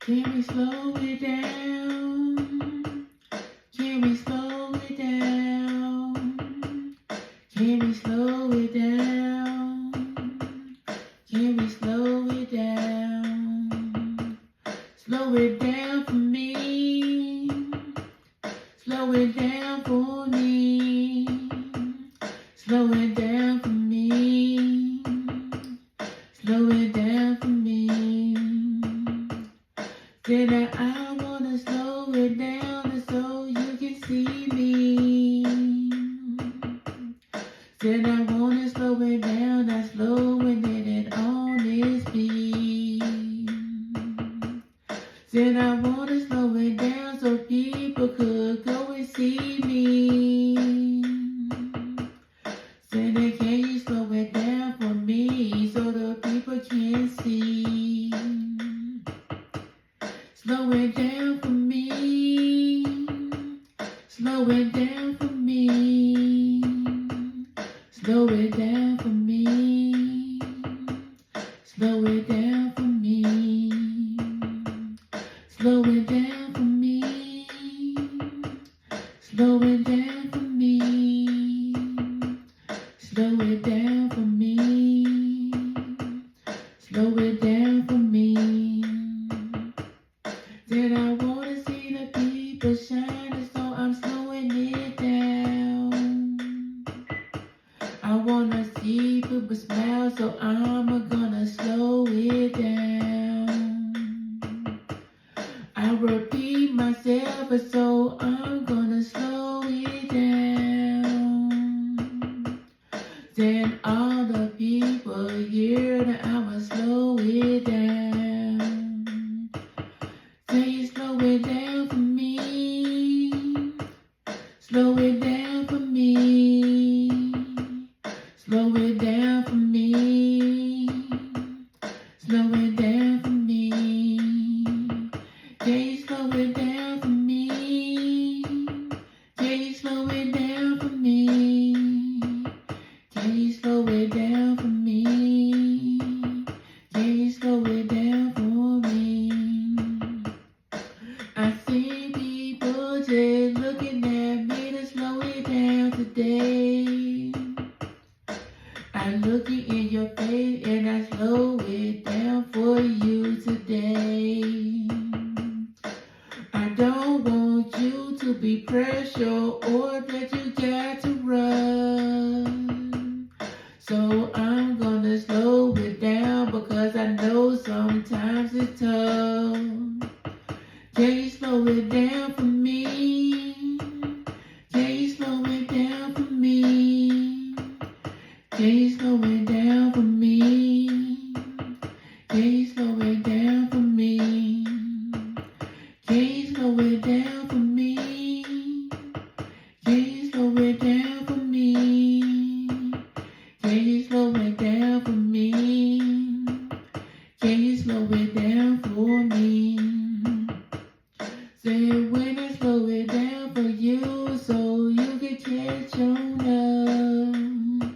Can we slow it down? Can we slow it down? Can we slow it down? Can we slow it down? Slow it down for me. Slow it down for me. Slow it down for me. Slow it down for me. Said that I wanna slow it down so you can see me. Said I wanna slow it down, I slow it on its speed. Said I wanna slow it down so people could go and see me. Said that can you slow it down for me so the people can see. Slow it down for me. Slow it down for me. Slow it down for me. Slow it down for me. Slow it down for me. Slow it down for me. Slow it down for me. Slow it down for me. Said I wanna see the people shining, so I'm slowing it down. I wanna see people smile, so I'm gonna slow it down. I repeat myself, so I'm gonna slow it down. Then all the people hear that I'ma slow it down. Can you slow it down for me? Slow it down for me. Slow it down for me. Slow it down for me. Can you slow it down for me? Can you slow it down for me? Can you slow it down for me? Can you slow it down for me? I see people just looking at me to slow it down today. I look it in your face and I slow it down for you today. I don't want you to be pressured or that you got to run. So I'm gonna slow it down because I know sometimes it's tough. Can you slow it down for me? Can you slow it down for me? Can you slow it down for me? Can you slow it down for me? Can you slow it down for me? Can you slow it down for me? Can you slow it down for me? Can you slow it down for me? Say when I slow it down for you so you can catch on up.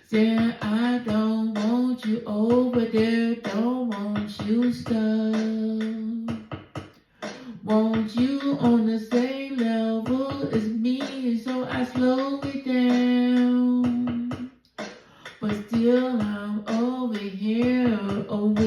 Say I don't want you over there, don't want you stuck. Want you on the same level as me, so I slow it down. But still I'm over here, over